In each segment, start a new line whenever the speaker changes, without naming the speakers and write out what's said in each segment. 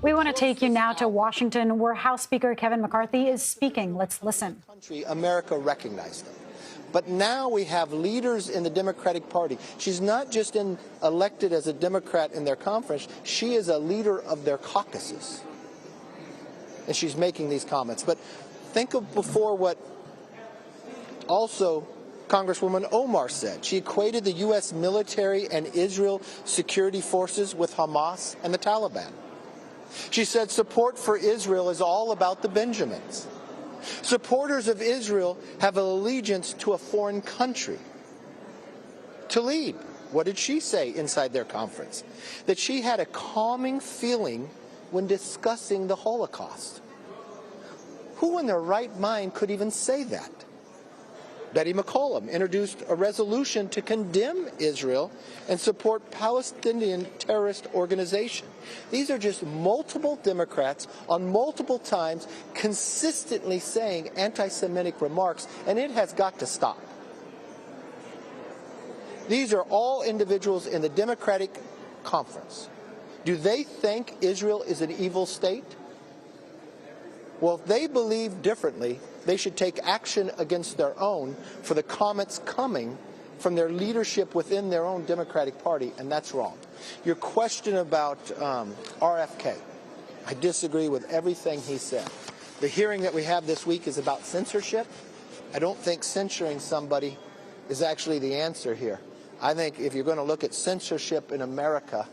We want to take you now to Washington, where House Speaker Kevin McCarthy is speaking. Let's listen.
America recognized them. But now we have leaders in the Democratic Party. She's not just elected as a Democrat in their conference. She is a leader of their caucuses. And she's making these comments. But think of before what also Congresswoman Omar said. She equated the U.S. military and Israel security forces with Hamas and the Taliban. She said support for Israel is all about the Benjamins. Supporters of Israel have an allegiance to a foreign country to lead. What did she say inside their conference? That she had a calming feeling when discussing the Holocaust. Who in their right mind could even say that? Betty McCollum introduced a resolution to condemn Israel and support Palestinian terrorist organization. These are just multiple Democrats on multiple times consistently saying anti-Semitic remarks, and it has got to stop. These are all individuals in the Democratic conference. Do they think Israel is an evil state? Well, if they believe differently, they should take action against their own for the comments coming from their leadership within their own Democratic Party, and that's wrong. Your question about RFK, I disagree with everything he said. The hearing that we have this week is about censorship. I don't think censoring somebody is actually the answer here. I think if you're going to look at censorship in America,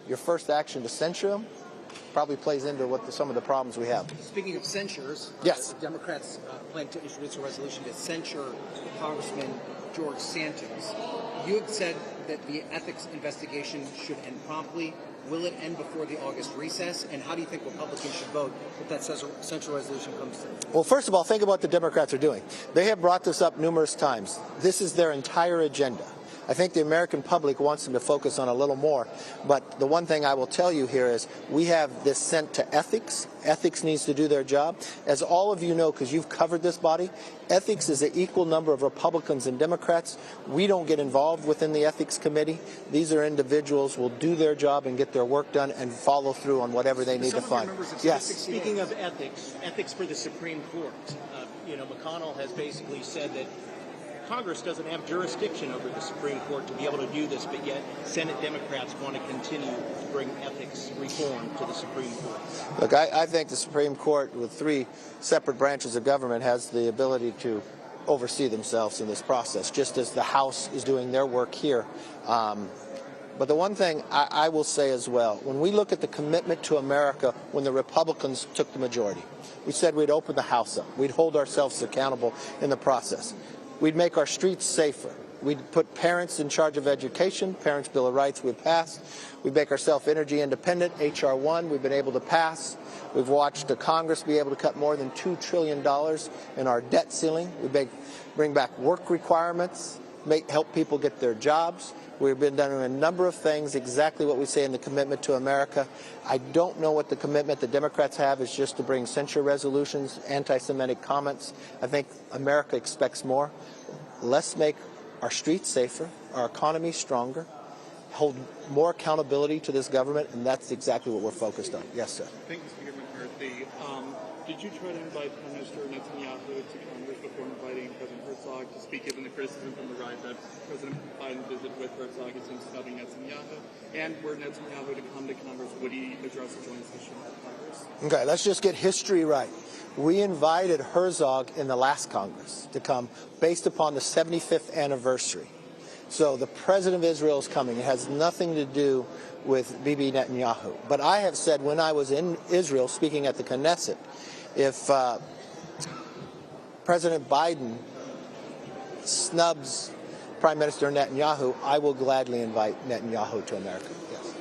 your first action to censure them probably plays into what some of the problems we have.
Speaking of censures,
yes.
The Democrats plan to introduce a resolution to censure Congressman George Santos. You have said that the ethics investigation should end promptly. Will it end before the August recess? And how do you think Republicans should vote if that censure resolution comes through?
Well, first of all, think about what the Democrats are doing. They have brought this up numerous times. This is their entire agenda. I think the American public wants them to focus on a little more. But the one thing I will tell you here is we have this sent to ethics. Ethics needs to do their job. As all of you know, because you've covered this body, ethics is an equal number of Republicans and Democrats. We don't get involved within the ethics committee. These are individuals who will do their job and get their work done and follow through on whatever they need to find.
Yes. Speaking of ethics for the Supreme Court, McConnell has basically said that Congress doesn't have jurisdiction over the Supreme Court to be able to do this, but yet Senate Democrats want to continue to bring ethics reform to the Supreme Court.
Look, I think the Supreme Court, with 3 separate branches of government, has the ability to oversee themselves in this process, just as the House is doing their work here. But the one thing I will say as well, when we look at the commitment to America when the Republicans took the majority, we said we'd open the House up. We'd hold ourselves accountable in the process. We'd make our streets safer. We'd put parents in charge of education. Parents' Bill of Rights we've passed. We'd make ourselves energy independent. H.R. 1 we've been able to pass. We've watched the Congress be able to cut more than $2 trillion in our debt ceiling. We bring back work requirements, help people get their jobs. We've been doing a number of things, exactly what we say in the commitment to America. I don't know what the commitment the Democrats have is just to bring censure resolutions, anti-Semitic comments. I think America expects more. Let's make our streets safer, our economy stronger, hold more accountability to this government, and that's exactly what we're focused on. Yes, sir.
Thank you, Speaker McCarthy. Did you try to invite Prime Minister Netanyahu to Congress before inviting President Herzog to speak, given the criticism from the right that President Biden's visit with Herzog is snubbing Netanyahu? And were Netanyahu to come to Congress, would he address a joint session of Congress?
Okay, let's just get history right. We invited Herzog in the last Congress to come based upon the 75th anniversary. So the President of Israel is coming. It has nothing to do with Bibi Netanyahu. But I have said when I was in Israel speaking at the Knesset, if President Biden snubs Prime Minister Netanyahu, I will gladly invite Netanyahu to America. Yes.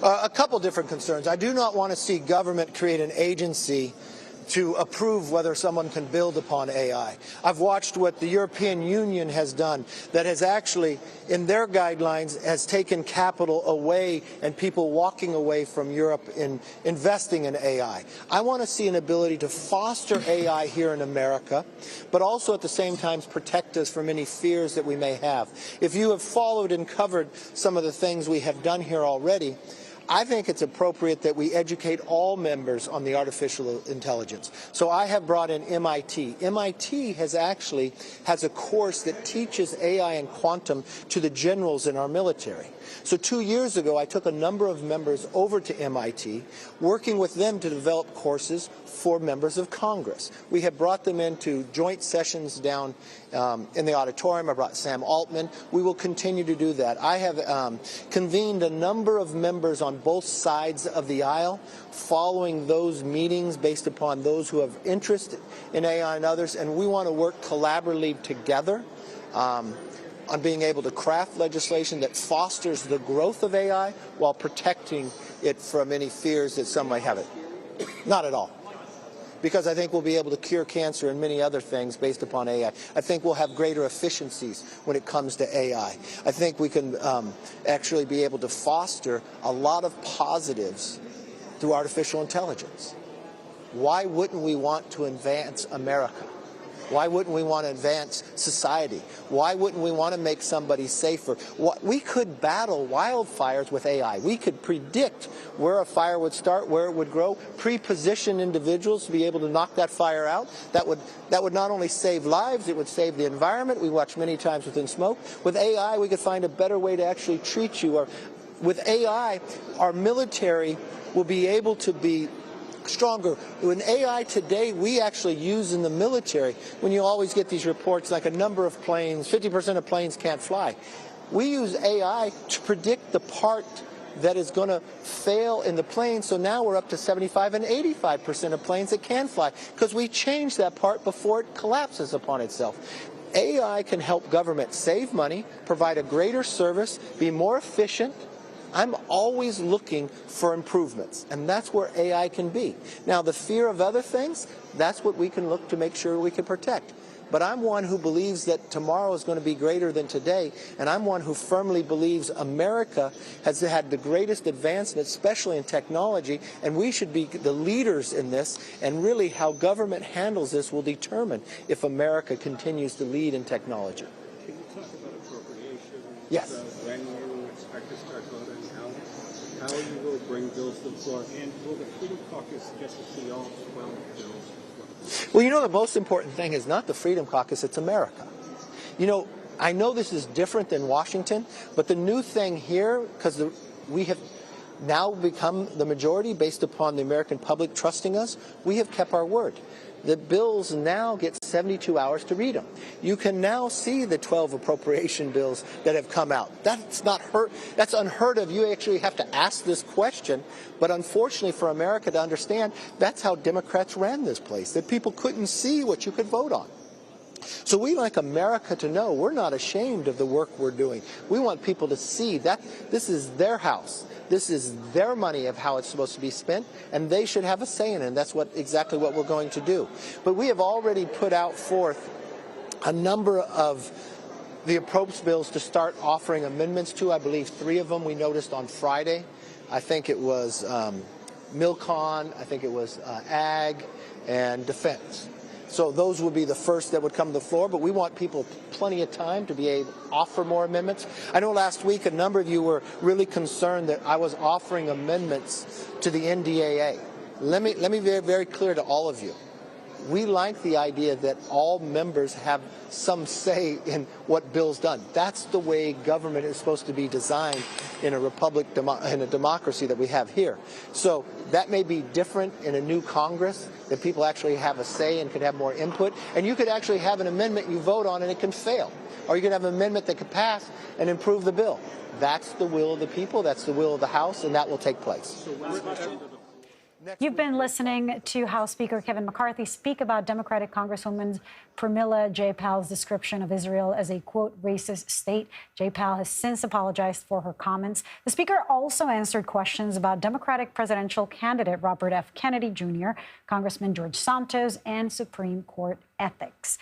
A couple different concerns. I do not want to see government create an agency to approve whether someone can build upon AI. I've watched what the European Union has done that has actually, in their guidelines, has taken capital away and people walking away from Europe in investing in AI. I want to see an ability to foster AI here in America, but also at the same time protect us from any fears that we may have. If you have followed and covered some of the things we have done here already, I think it's appropriate that we educate all members on the artificial intelligence. So I have brought in MIT. MIT has a course that teaches AI and quantum to the generals in our military. So 2 years ago, I took a number of members over to MIT, working with them to develop courses for members of Congress. We have brought them into joint sessions down in the auditorium. I brought Sam Altman. We will continue to do that. I have convened a number of members on both sides of the aisle, following those meetings based upon those who have interest in AI and others, and we want to work collaboratively together on being able to craft legislation that fosters the growth of AI while protecting it from any fears that some might have it. Not at all. Because I think we'll be able to cure cancer and many other things based upon AI. I think we'll have greater efficiencies when it comes to AI. I think we can actually be able to foster a lot of positives through artificial intelligence. Why wouldn't we want to advance America? Why wouldn't we want to advance society? Why wouldn't we want to make somebody safer? We could battle wildfires with AI. We could predict where a fire would start, where it would grow, pre-position individuals to be able to knock that fire out. That would not only save lives, it would save the environment. We watch many times within smoke. With AI, we could find a better way to actually treat you. Or with AI, our military will be able to be stronger. In AI today, we actually use in the military, when you always get these reports like a number of planes, 50% of planes can't fly. We use AI to predict the part that is going to fail in the plane, so now we're up to 75 and 85% of planes that can fly, because we change that part before it collapses upon itself. AI can help government save money, provide a greater service, be more efficient. I'm always looking for improvements, and that's where AI can be. Now, the fear of other things, that's what we can look to make sure we can protect. But I'm one who believes that tomorrow is going to be greater than today, and I'm one who firmly believes America has had the greatest advancement, especially in technology, and we should be the leaders in this, and really how government handles this will determine if America continues to lead in technology.
Can you talk about appropriations?
Yes.
When you expect to start voting, how you will bring bills to the floor, and will the Freedom Caucus get to see all 12 bills?
Well, you know, the most important thing is not the Freedom Caucus, it's America. You know, I know this is different than Washington, but the new thing here, because we have now become the majority based upon the American public trusting us, we have kept our word. The bills now get 72 hours to read them. You can now see the 12 appropriation bills that have come out. That's unheard of. You actually have to ask this question. But unfortunately for America to understand, that's how Democrats ran this place, that people couldn't see what you could vote on. So we like America to know we're not ashamed of the work we're doing. We want people to see that this is their house. This is their money of how it's supposed to be spent, and they should have a say in it. And that's exactly what we're going to do. But we have already put out forth a number of the appropriations bills to start offering amendments to. I believe 3 of them we noticed on Friday. I think it was Milcon, I think it was Ag, and Defense. So those would be the first that would come to the floor, but we want people plenty of time to be able to offer more amendments. I know last week a number of you were really concerned that I was offering amendments to the NDAA. Let me be very, very clear to all of you. We like the idea that all members have some say in what bill's done. That's the way government is supposed to be designed in a republic, in a democracy that we have here. So that may be different in a new Congress, that people actually have a say and could have more input. And you could actually have an amendment you vote on and it can fail. Or you could have an amendment that could pass and improve the bill. That's the will of the people, that's the will of the House, and that will take place.
So
You've been listening to House Speaker Kevin McCarthy speak about Democratic Congresswoman Pramila Jayapal's description of Israel as a, quote, racist state. Jayapal has since apologized for her comments. The speaker also answered questions about Democratic presidential candidate Robert F. Kennedy Jr., Congressman George Santos, and Supreme Court ethics.